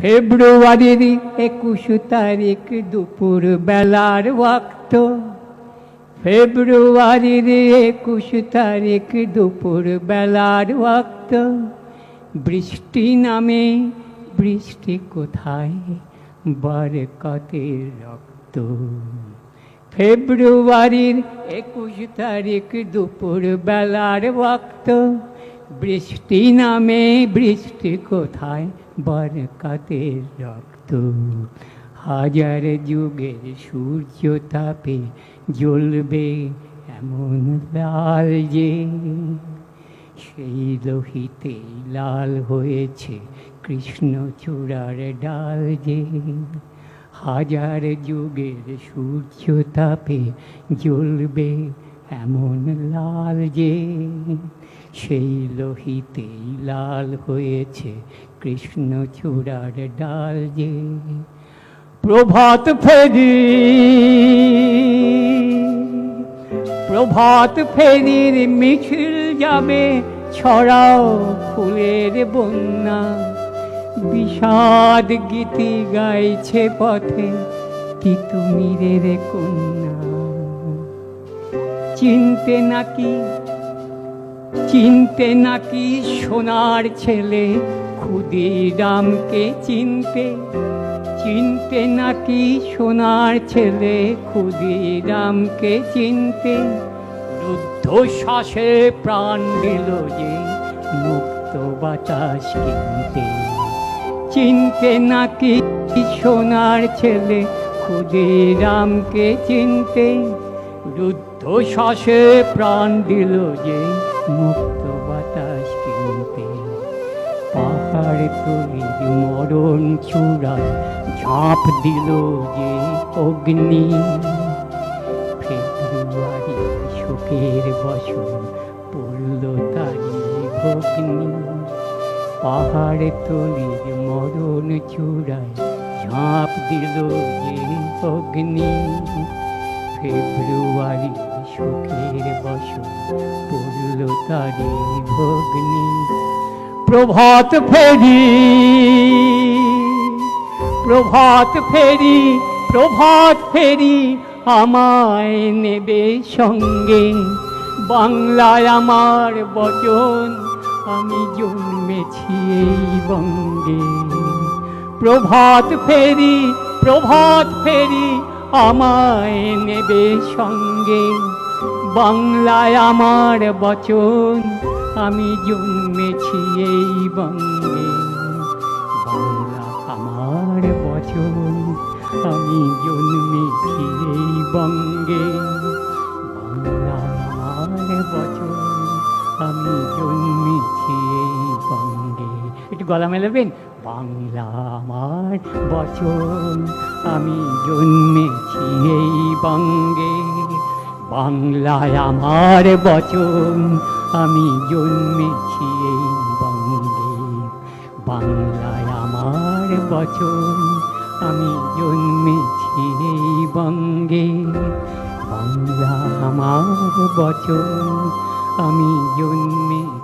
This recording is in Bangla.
ফেব্রুয়ারির 21 তারিখ দুপুর বেলার ওয়াক্ত, ফেব্রুয়ারির 21 তারিখ দুপুর বেলার ওয়াক্ত, বৃষ্টি নামে বৃষ্টি কোথায় বরকতের রক্ত। ফেব্রুয়ারির 21 তারিখ দুপুর বেলার ওয়াক্ত, বৃষ্টি নামে বৃষ্টি কোথায় বরকতের রক্ত। হাজার যুগের সূর্য তাপে জ্বলবে এমন লাল যে, সেই লোহিতে লাল হয়েছে কৃষ্ণচূড়ার ডাল যে। হাজার যুগের সূর্য তাপে জ্বলবে এমন লাল যে, সেই লোহিতেই লাল হয়েছে কৃষ্ণচূড়ার ডাল যে। প্রভাত ফেরি, প্রভাত ফেরির মিছিল যাবে, ছড়াও ফুলের বন্যা। বিষাদ গীতি গাইছে পথে তিতুমিরের কন্যা। চিনতে নাকি, চিনতে নাকি সোনার ছেলে ক্ষুদিরামকে চিনতে, চিনতে নাকি সোনার ছেলে ক্ষুদিরামকে চিনতে। রুদ্ধ শ্বাসে প্রাণ দিল যে মুক্ত বাতাস কিনতে। চিনতে নাকি সোনার ছেলে ক্ষুদিরামকে চিনতে। রুদ্ধ শ্বাসে প্রাণ দিল যে মুক্ত বাতাস কিনতে। পাহাড় তলির মরণ চূড়ায় ঝাঁপ দিল যে অগ্নি। ফেব্রুয়ারি শোকের বছর পড়ল তারি ভগ্নি। পাহাড় তলির মরণ চূড়ায় ঝাঁপ দিল যে অগ্নি। ফেব্রুয়ারি শোকের বছর পড়ল তারি ভগ্নি। প্রভাত ফেরি, প্রভাত ফেরি, প্রভাত ফেরি আমায় নেবে সঙ্গে। বাংলায় আমার বচন, আমি জন্মেছি এই বঙ্গে। প্রভাত ফেরি, প্রভাত ফেরি আমায় নেবে সঙ্গে। বাংলায় আমার বচন, আমি জন্মেছি এই বঙ্গে। বাংলা আমার বচন, আমি জন্মেছি এই বঙ্গে। বাংলা আমার বচন, আমি জন্মেছি এই বঙ্গে। একটু গলা মেলাবেন। বাংলা আমার বচন, আমি জন্মেছি এই বঙ্গে। বাংলায় আমার বচন, আমি জন্মেছি এই বঙ্গে। বাংলায় আমার বচন, আমি জন্মেছি এই বঙ্গে। বাংলা আমার বচন, আমি জন্মেছি